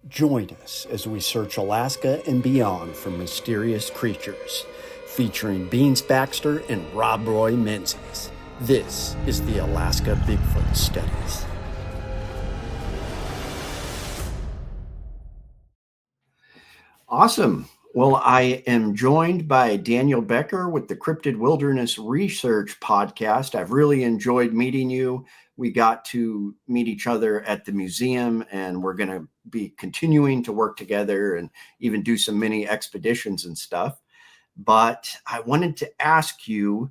Join us as we search Alaska and beyond for mysterious creatures, featuring Beans Baxter and Rob Roy Menzies. This is the Alaska Bigfoot Studies. Awesome. Well, I am joined by Daniel Becker with the Cryptid Wilderness Research Podcast. I've really enjoyed meeting you. We got to meet each other at the museum, and we're going to be continuing to work together and even do some mini expeditions and stuff. But I wanted to ask you,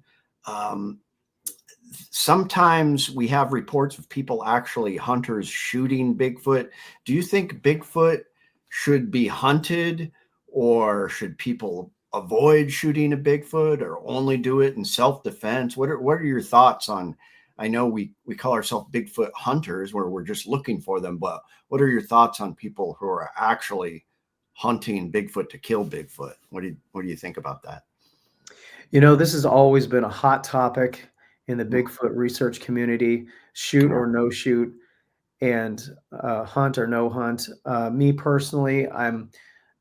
sometimes we have reports of people, actually hunters, shooting Bigfoot. Do you think Bigfoot should be hunted, or should people avoid shooting a Bigfoot, or only do it in self-defense? What are your thoughts on, I know we call ourselves Bigfoot hunters where we're just looking for them, but what are your thoughts on people who are actually hunting Bigfoot to kill Bigfoot? What do you think about that? You know, this has always been a hot topic in the Bigfoot research community, shoot or no shoot, and hunt or no hunt. Me personally, I'm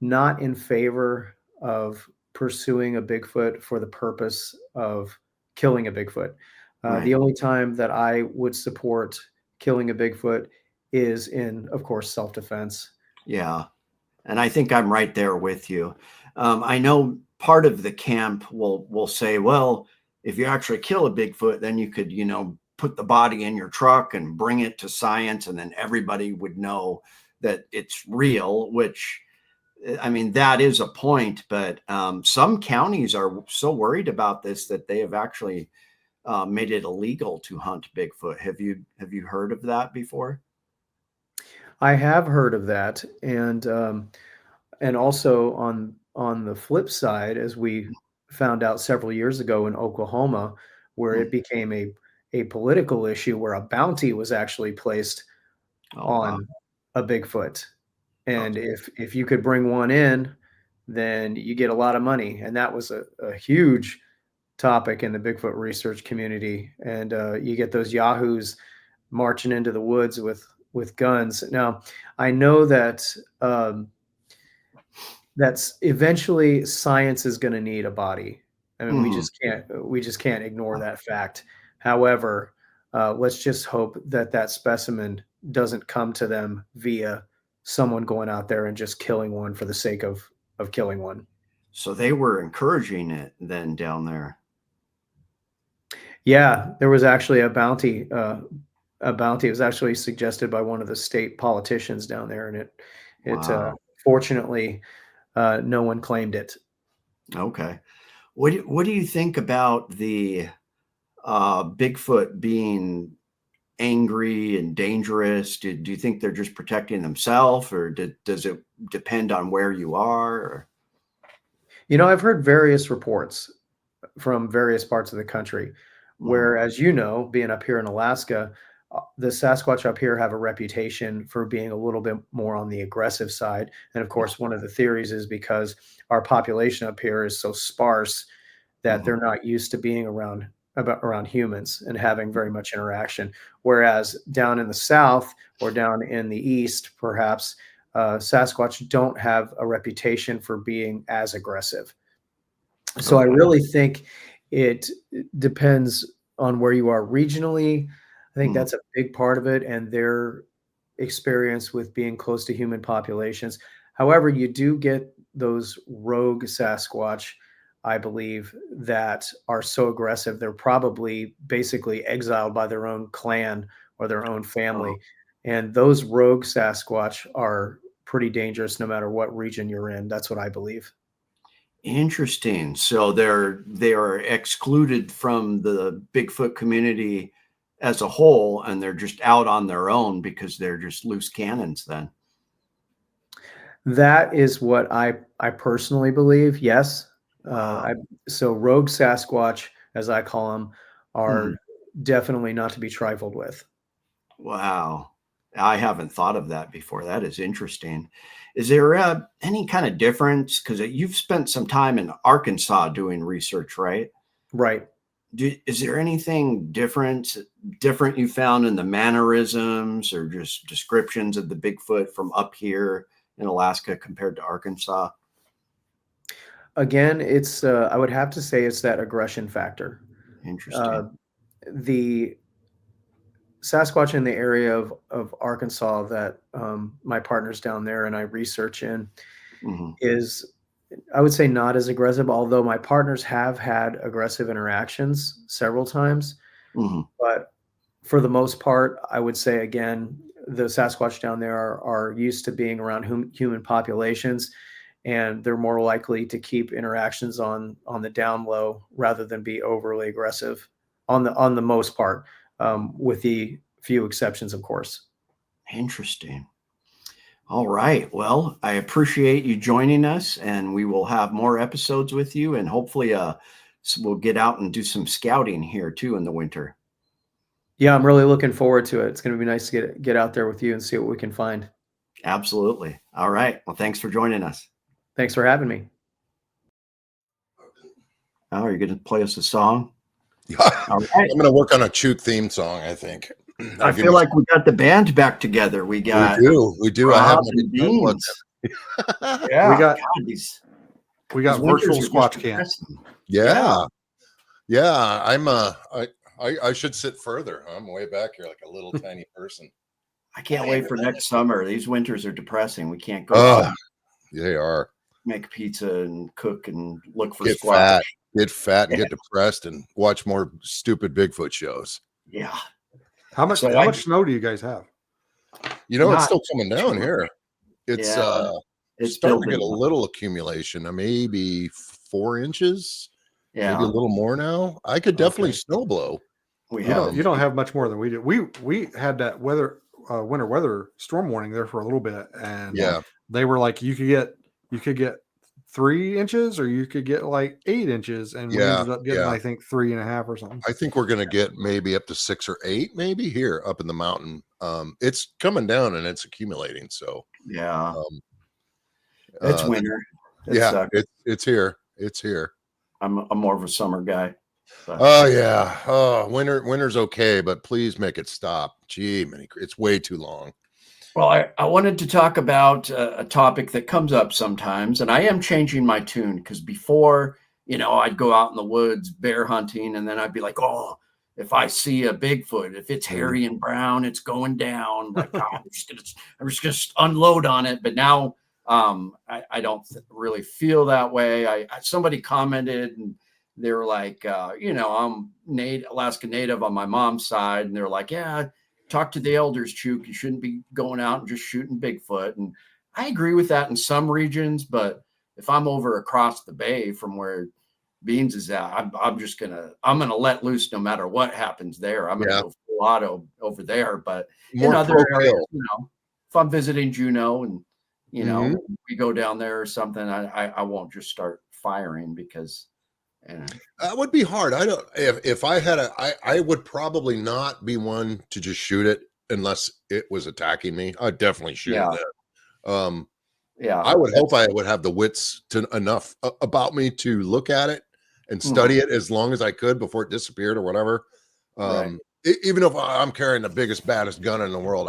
not in favor of pursuing a Bigfoot for the purpose of killing a Bigfoot. The only time that I would support killing a Bigfoot is in, of course, self-defense. Yeah. And I think I'm right there with you. I know part of the camp will say, well, if you actually kill a Bigfoot, then you could, put the body in your truck and bring it to science, and then everybody would know that it's real, which, I mean, that is a point. But some counties are so worried about this that they have actually made it illegal to hunt Bigfoot. Have you heard of that before? I have heard of that, and also on the flip side, as we found out several years ago in Oklahoma, where it became a political issue, where a bounty was actually placed on a Bigfoot, and if you could bring one in, then you get a lot of money, and that was a huge topic in the Bigfoot research community, and you get those yahoos marching into the woods with guns. Now, I know that that's eventually science is going to need a body. I mean, we just can't ignore that fact. However, let's just hope that that specimen doesn't come to them via someone going out there and just killing one for the sake of killing one. So they were encouraging it then down there. Yeah, there was actually a bounty. A bounty was actually suggested by one of the state politicians down there, and it fortunately no one claimed it. Okay. What do you think about the Bigfoot being angry and dangerous? Do you think they're just protecting themselves, or does it depend on where you are? Or? You know, I've heard various reports from various parts of the country where, as you know, being up here in Alaska, the Sasquatch up here have a reputation for being a little bit more on the aggressive side. And of course, one of the theories is because our population up here is so sparse that they're not used to being around humans and having very much interaction. Whereas down in the South or down in the East, perhaps, Sasquatch don't have a reputation for being as aggressive. So I really think it depends on where you are regionally. I think that's a big part of it, and their experience with being close to human populations. However, you do get those rogue Sasquatch, I believe, that are so aggressive, they're probably basically exiled by their own clan or their own family. And those rogue Sasquatch are pretty dangerous no matter what region you're in. That's what I believe. Interesting. So they are excluded from the Bigfoot community as a whole, and they're just out on their own because they're just loose cannons then. That is what I personally believe. Yes. So rogue Sasquatch, as I call them, are definitely not to be trifled with. Wow. I haven't thought of that before. That is interesting. Is there any kind of difference? Because you've spent some time in Arkansas doing research, right? Right. Is there anything different you found in the mannerisms or just descriptions of the Bigfoot from up here in Alaska compared to Arkansas? Again, it's I would have to say it's that aggression factor. Uh, Interesting. the Sasquatch in the area of Arkansas that my partner's down there and I research in Hmm. is, I would say, not as aggressive, although my partners have had aggressive interactions several times. Hmm. But for the most part, I would say, again, the Sasquatch down there are used to being around human populations, and they're more likely to keep interactions on the down low rather than be overly aggressive on the most part, with the few exceptions, of course. Interesting. All right. Well, I appreciate you joining us, and we will have more episodes with you, and hopefully, we'll get out and do some scouting here too in the winter. Yeah, I'm really looking forward to it. It's going to be nice to get out there with you and see what we can find. Absolutely. All right. Well, thanks for joining us. Thanks for having me. Oh, are you going to play us a song? Yeah. All right. I'm going to work on a Chuke theme song, I think. I feel like we got the band back together. We got We do. I have Rob and Beans. Yeah. We got God, these virtual winters are Squatch just camp. depressing. Yeah. I should sit further. I'm way back here like a little tiny person. I can't wait for next summer. These winters are depressing. We can't go out and They are. make pizza and cook and look for Get squash. fat and get depressed and watch more stupid Bigfoot shows. Yeah. How much snow do you guys have? You know, it's Not still coming down too here. It's It's starting to building get a up. little accumulation. Maybe 4 inches, maybe a little more now. I could definitely snow blow. We You have don't have much more than we do. We had that winter weather storm warning there for a little bit, and they were like you could get 3 inches or you could get like 8 inches, and we ended up getting I think 3.5 or something. I think we're gonna get maybe up to 6 or 8, maybe here up in the mountain. It's coming down and it's accumulating. So it's winter. It sucks. It's here. It's here. I'm more of a summer guy. But. Oh yeah. Oh, winter's okay, but please make it stop. Gee, it's way too long. Well, I wanted to talk about a topic that comes up sometimes, and I am changing my tune because before, I'd go out in the woods bear hunting, and then I'd be like, oh, if I see a Bigfoot, if it's hairy and brown, it's going down. Like, oh, I'm just gonna unload on it. But now, I don't really feel that way. Somebody commented, and they were like, I'm Alaska Native on my mom's side, and they're like, yeah. Talk to the elders, Chuke. You shouldn't be going out and just shooting Bigfoot. And I agree with that in some regions, but if I'm over across the bay from where Beans is at, I'm gonna let loose no matter what happens there. I'm gonna go full auto over there. But in other areas, if I'm visiting Juneau and we go down there or something, I won't just start firing because that would be hard. I don't. If I had I would probably not be one to just shoot it unless it was attacking me. I'd definitely shoot it then. I would hope I would have the wits enough about me to look at it and study it as long as I could before it disappeared or whatever. Even if I'm carrying the biggest, baddest gun in the world,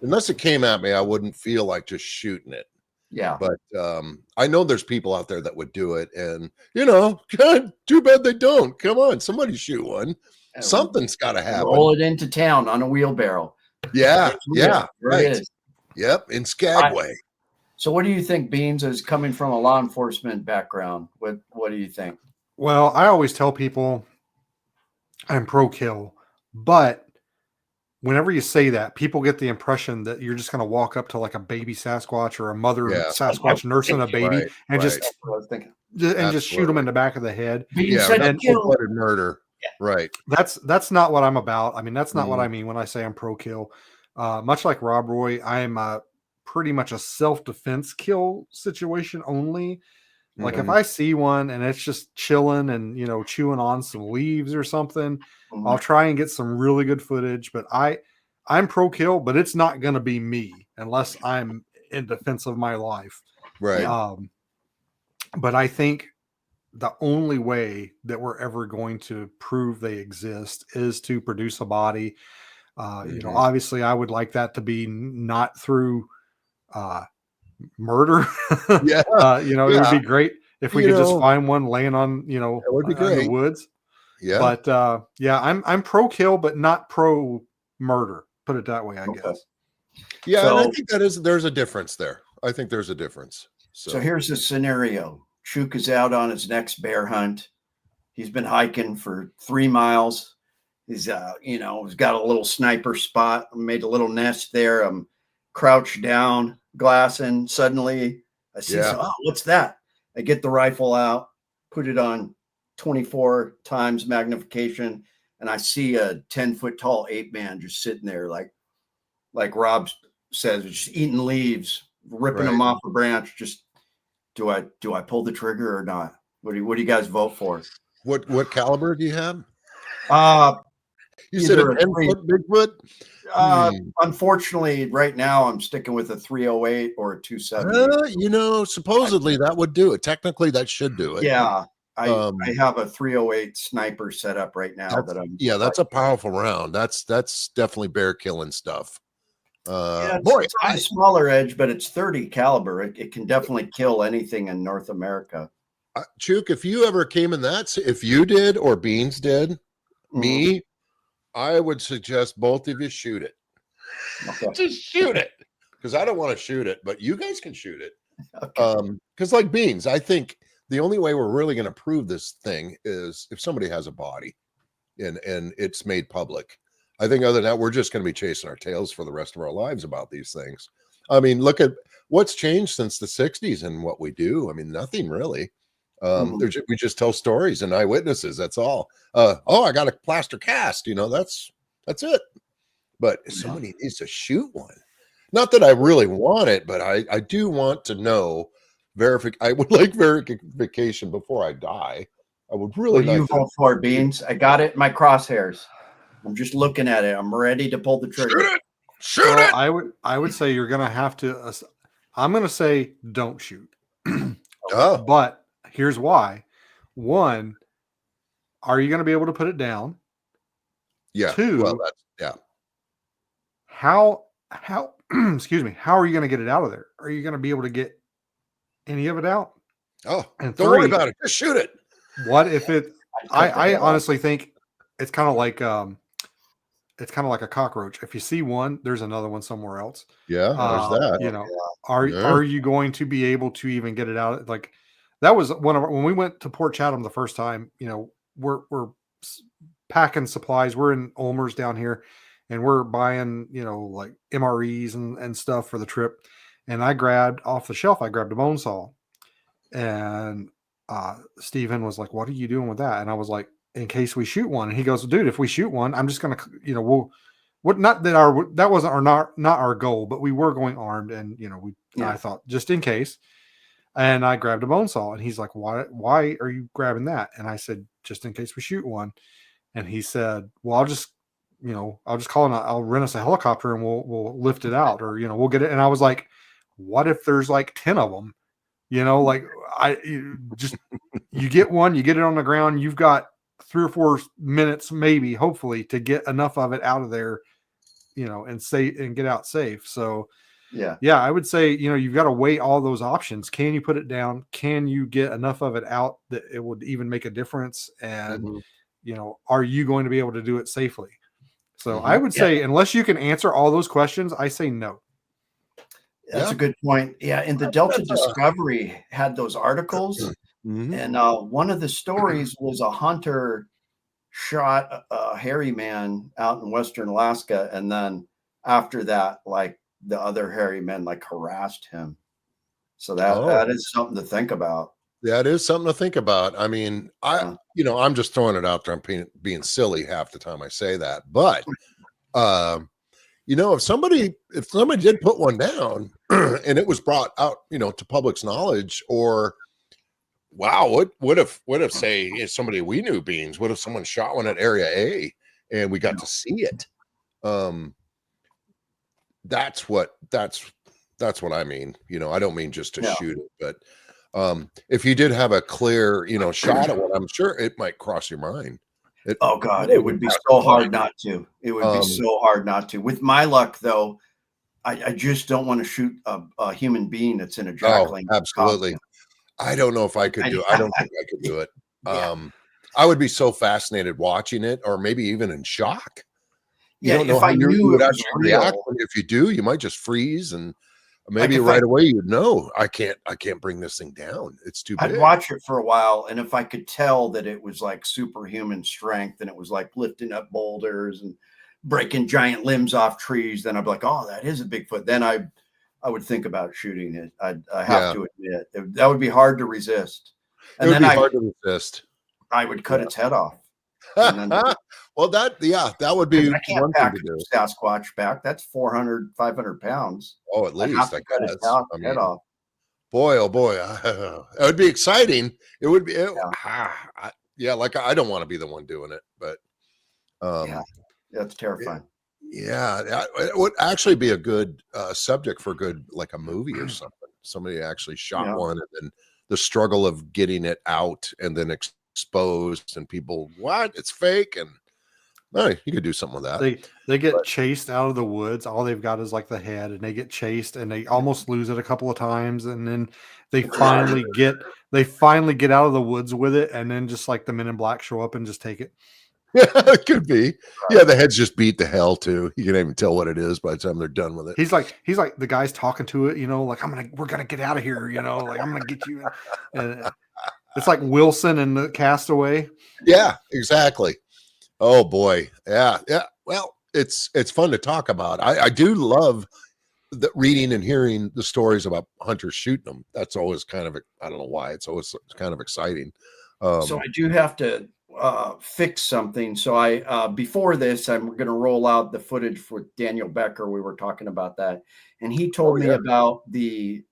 unless it came at me, I wouldn't feel like just shooting it. Yeah. But I know there's people out there that would do it. And, God, too bad they don't. Come on, somebody shoot one. Something's got to happen. Roll it into town on a wheelbarrow. Yeah. Right. Yep. In Skagway. So what do you think, Beans, is coming from a law enforcement background? What do you think? Well, I always tell people I'm pro-kill, but whenever you say that, people get the impression that you're just going to walk up to like a baby Sasquatch or a mother Sasquatch nursing a baby and just shoot them in the back of the head. And cold-blooded murder. Yeah. Right. That's not what I'm about. I mean, that's not what I mean when I say I'm pro-kill. Much like Rob Roy, I am pretty much a self-defense kill situation only. Like if I see one and it's just chilling and chewing on some leaves or something, I'll try and get some really good footage. But I'm pro-kill, but it's not going to be me unless I'm in defense of my life. Right. But I think the only way that we're ever going to prove they exist is to produce a body. Obviously, I would like that to be not through murder. Yeah. You know, it would be great if we could just find one laying on, you know, that would be in great. the woods. Yeah. But yeah, I'm pro kill, but not pro murder. Put it that way, I guess. Yeah, So, and I think there's a difference there. I think there's a difference. So here's the scenario. Chuke is out on his next bear hunt. He's been hiking for 3 miles. He's you know, he's got a little sniper spot, made a little nest there. I'm crouched down, glassing. Suddenly I see, oh, what's that? I get the rifle out, put it on 24 times magnification, and I see a 10-foot tall ape man just sitting there, like Rob says, just eating leaves, ripping them off a branch. Just do I pull the trigger or not? What do you guys vote for? What caliber do you have? You Either said a 10-foot Bigfoot? Unfortunately, right now I'm sticking with a 308 or a 270. You know, supposedly that would do it. Technically, that should do it. Yeah, I have a 308 sniper set up right now. That's a powerful round. That's definitely bear killing stuff. It's on the smaller edge, but it's 30 caliber. It can definitely kill anything in North America. Chuke, if you ever came in that, if you did or Beans did, me, I would suggest both of you shoot it. Okay. Just shoot it, because I don't want to shoot it, but you guys can shoot it. Okay. Because like Beans, I think the only way we're really going to prove this thing is if somebody has a body and it's made public. I think other than that, we're just going to be chasing our tails for the rest of our lives about these things. I mean, look at what's changed since the 60s and what we do. I mean, nothing really. We just tell stories and eyewitnesses. That's all. I got a plaster cast. You know, that's it. But somebody needs to shoot one. Not that I really want it, but I do want to know I would like verification before I die. I would really. What do you vote for, Beans? I got it in my crosshairs. I'm just looking at it. I'm ready to pull the trigger. Shoot it. I would say you're gonna have to. I'm gonna say don't shoot. But here's why. One, are you gonna be able to put it down? Yeah. Two, how excuse me, how are you gonna get it out of there? Are you gonna be able to get any of it out? And don't worry about it. Just shoot it. What if it? I honestly think it's kind of like a cockroach. If you see one, there's another one somewhere else. Yeah, there's that. You know, are you going to be able to even get it out? Like that was when we went to Port Chatham the first time. You know, we're packing supplies. We're in Ulmer's down here, and we're buying, you know, like MREs and stuff for the trip. And I grabbed off the shelf. I grabbed a bone saw, and Stephen was like, "What are you doing with that?" And I was like, "In case we shoot one." And he goes, "Dude, if we shoot one, I'm just gonna, you know, not that that wasn't not our goal, but we were going armed, and you know, I thought just in case." And I grabbed a bone saw, and he's like, "Why are you grabbing that?" And I said, "Just in case we shoot one." And he said, "Well, I'll just call and I'll rent us a helicopter and we'll lift it out, or you know, we'll get it." And I was like, "What if there's like 10 of them?" You know, like you get one, you get it on the ground, you've got 3 or 4 minutes, maybe, hopefully, to get enough of it out of there, you know, and get out safe. So, yeah, I would say, you know, you've got to weigh all those options. Can you put it down? Can you get enough of it out that it would even make a difference? And, you know, are you going to be able to do it safely? So I would say, unless you can answer all those questions, I say no. That's a good point. Yeah, and the Delta Discovery had those articles. And one of the stories was a hunter shot a hairy man out in Western Alaska. And then after that, like the other hairy men like harassed him. So that is something to think about. That is something to think about. I mean, you know, I'm just throwing it out there. I'm being silly half the time I say that. But, you know, if somebody did put one down and it was brought out, you know, to public's knowledge, or wow, what if say if somebody we knew, Beans, what if someone shot one at Area A and we got to see it? That's what I mean. You know, I don't mean just to shoot it, but if you did have a clear, you know, shot at one, I'm sure it might cross your mind. Oh God, it would be so hard not to. It would be so hard not to. With my luck, though, I just don't want to shoot a human being that's in a Jack Oh, Lane absolutely. costume. I don't know if I could do it. I don't think I could do it. I would be so fascinated watching it, or maybe even in shock. You Yeah, don't know if how I you knew would it was actually react. real, And if you do, you might just freeze, and like maybe if right away you'd know I can't bring this thing down. It's too I'd big. watch it for a while, and if I could tell that it was like superhuman strength and it was like lifting up boulders and breaking giant limbs off trees, then I'd be like, oh, that is a Bigfoot. Then I would think about shooting it. I have to admit that would be hard to resist. It And would then be hard to resist. I would cut its head off. And then Well, that would be I can't one thing pack to do. a Sasquatch back. That's 400, 500 pounds. Oh, at I'd have least to I cut guess. its head off. Boy, oh boy, it would be exciting. It would be, like I don't want to be the one doing it, but Yeah, that's terrifying. yeah, it would actually be a good subject for like a movie or something. Somebody actually shot one, and then the struggle of getting it out and then exposed, and people, what? It's fake, and you could do something with that. They get chased out of the woods. All they've got is like the head, and they get chased, and they almost lose it a couple of times, and then they finally get out of the woods with it, and then just like the Men in Black show up and just take it. Yeah, it could be. Yeah, the head's just beat to hell too. You can't even tell what it is by the time they're done with it. He's like the guy's talking to it, like we're gonna get out of here, like I'm gonna get you. And it's like Wilson and the Castaway. Yeah, exactly. Oh boy, yeah. Well, it's fun to talk about. I do love reading and hearing the stories about hunters shooting them. That's always kind of, I don't know why, it's always kind of exciting. So I do have to fix something. So I before this, I'm going to roll out the footage for Daniel Becker. We were talking about that, and he told me about the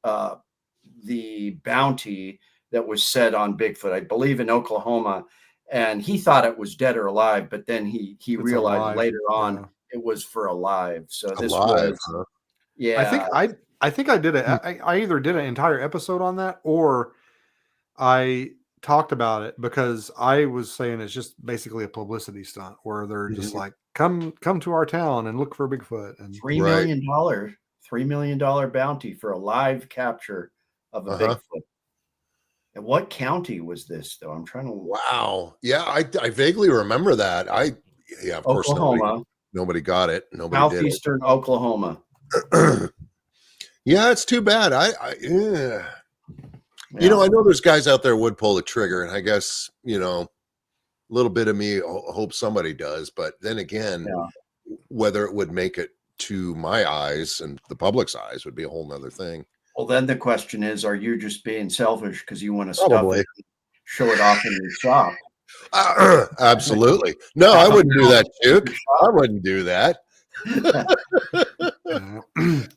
bounty that was set on Bigfoot, I believe in Oklahoma, and he thought it was dead or alive, but then he realized alive. Later on it was for alive. So this was I think I did it. I either did an entire episode on that, or I talked about it, because I was saying it's just basically a publicity stunt where they're just like, come to our town and look for Bigfoot. And $3 million, $3 million bounty for a live capture of a Bigfoot. And what county was this, though? I'm trying to. Wow. Yeah, I vaguely remember that. Of course, nobody got it. Nobody Southeastern did. Oklahoma. Yeah, it's too bad. I know there's guys out there would pull the trigger, and I guess, a little bit of me hope somebody does. But then again, whether it would make it to my eyes and the public's eyes would be a whole nother thing. Well, then the question is, are you just being selfish because you want to stuff it, show it off in your shop? Absolutely. No, I wouldn't do that, Chuke. I wouldn't do that.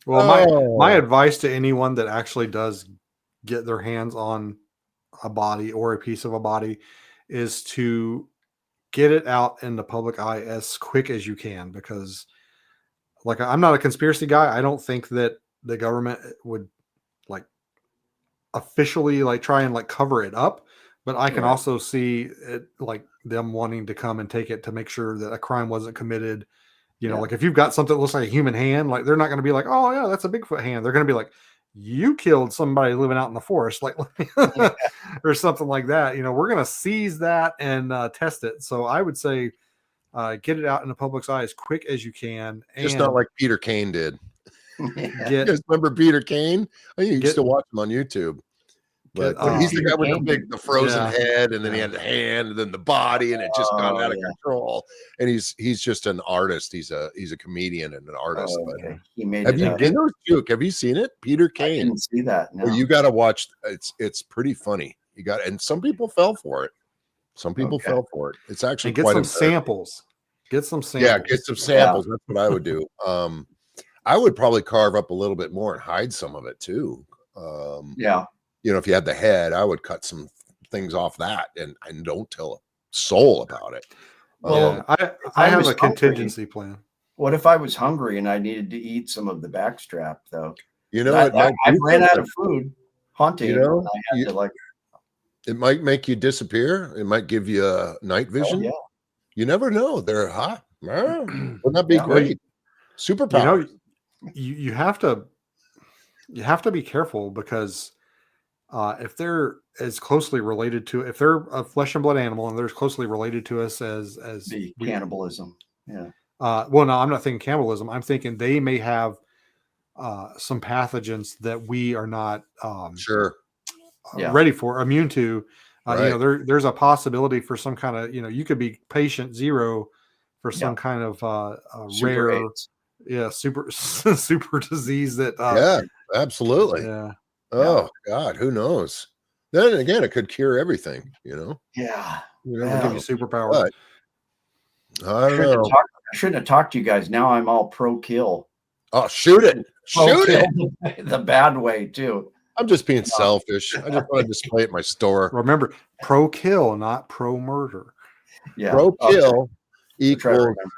Well, my advice to anyone that actually does get their hands on a body or a piece of a body is to get it out in the public eye as quick as you can, because like, I'm not a conspiracy guy. I don't think that the government would like officially like try and like cover it up, but I can also see it like them wanting to come and take it to make sure that a crime wasn't committed. Like if you've got something that looks like a human hand, like they're not going to be like, oh yeah, that's a Bigfoot hand. They're going to be like, you killed somebody living out in the forest, like or something like that. We're going to seize that and test it. So I would say get it out in the public's eye as quick as you can. Just not like Peter Kane did. You guys remember Peter Kane? I used to watch him on YouTube. But he's the guy with the frozen head, and then he had the hand, and then the body, and it just got out of control. And he's just an artist. He's a comedian and an artist. But he made have you seen it? Peter Kane. I didn't see that. No. Well, you got to watch. It's pretty funny. And some people fell for it. Some people fell for it. It's actually get some samples. Get some samples. Yeah, get some samples. That's what I would do. I would probably carve up a little bit more and hide some of it too. If you had the head, I would cut some things off that and don't tell a soul about it. Well, I have a contingency plan. What if I was hungry and I needed to eat some of the backstrap, though? I ran out of food hunting. It might make you disappear. It might give you a night vision. You never know. They're hot. Wouldn't that be great? Superpower. you have to be careful because if they're as closely related to, if they're a flesh and blood animal and they're as closely related to us as The cannibalism. Yeah. Well, no, I'm not thinking cannibalism. I'm thinking they may have some pathogens that we are not Sure. ready for, immune to. Right. There's a possibility for some kind of, you could be patient zero for some kind of Super rare, AIDS. super super disease that. Yeah, absolutely. Yeah. Oh God, who knows? Then again, it could cure everything. Yeah. You know, give you superpowers. But I don't know. I shouldn't have talked to you guys. Now I'm all pro kill. Oh, shoot it! Shoot it! The bad way too. I'm just being selfish. I just want to display it in my store. Remember, pro kill, not pro murder. Yeah. Pro kill Try to equals remember.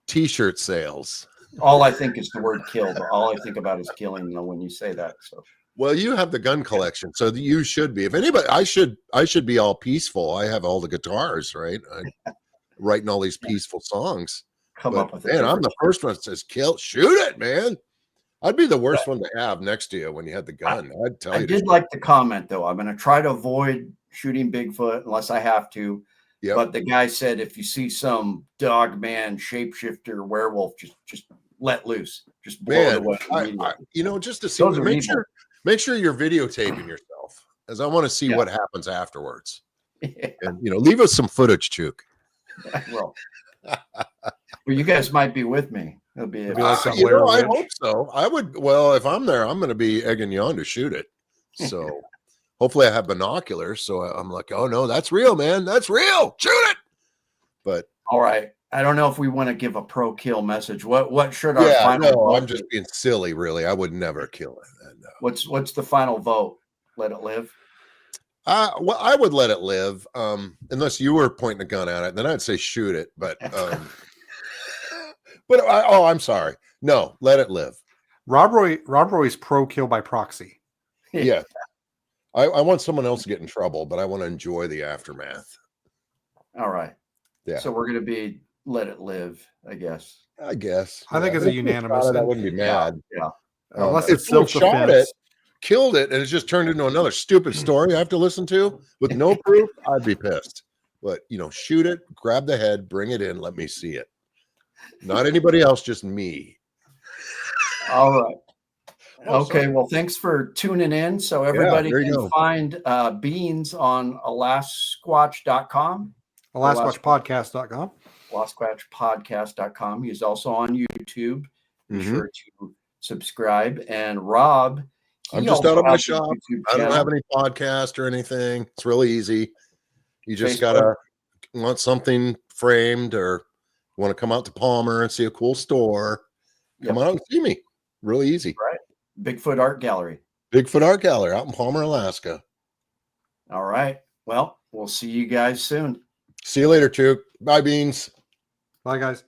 T-shirt sales. All I think is the word kill, but all I think about is killing, when you say that. So Well, you have the gun collection, so you should be. If anybody, I should be all peaceful. I have all the guitars, right? I'm writing all these peaceful songs. come up with man, I'm the first one that says kill, shoot it, man. I'd be the worst one to have next to you when you had the gun. I'd tell you. I did like the comment though. I'm going to try to avoid shooting Bigfoot unless I have to. Yep. But the guy said, if you see some dog man, shapeshifter, werewolf, just let loose. Just blow it away. Just to see, make sure you're videotaping yourself, as I want to see what happens afterwards. Yeah. And leave us some footage, Chuke. Well, you guys might be with me. It'll be like I hope so. I would. Well, if I'm there, I'm going to be egging you on to shoot it. So hopefully I have binoculars. So I'm like, oh no, that's real, man. That's real. Shoot it. But all right. I don't know if we want to give a pro kill message. What should our final vote I'm just being silly, really. I would never kill it. No. What's the final vote? Let it live? Well, I would let it live. Unless you were pointing a gun at it, then I'd say shoot it. But I'm sorry. No, let it live. Rob Roy's pro kill by proxy. Yeah. I want someone else to get in trouble, but I want to enjoy the aftermath. All right. Yeah. So we're going to be let it live, I guess. I guess. I think it's a unanimous. I wouldn't be mad. Yeah. Unless if someone shot it, killed it, and it's just turned into another stupid story I have to listen to with no proof, I'd be pissed. But, shoot it, grab the head, bring it in, let me see it. Not anybody else, just me. All right. Okay, well, thanks for tuning in. So everybody can find Beans on alasquatch.com. AlasquatchPodcast.com. AlasquatchPodcast.com. He's also on YouTube. Be sure to subscribe. And Rob, I'm just out of my shop. I don't have any podcast or anything. It's really easy. You just gotta want something framed or want to come out to Palmer and see a cool store. Come out and see me. Really easy. Right. Bigfoot Art Gallery. Bigfoot Art Gallery out in Palmer, Alaska. All right. Well, we'll see you guys soon. See you later, Chuke. Bye, Beans. Bye, guys.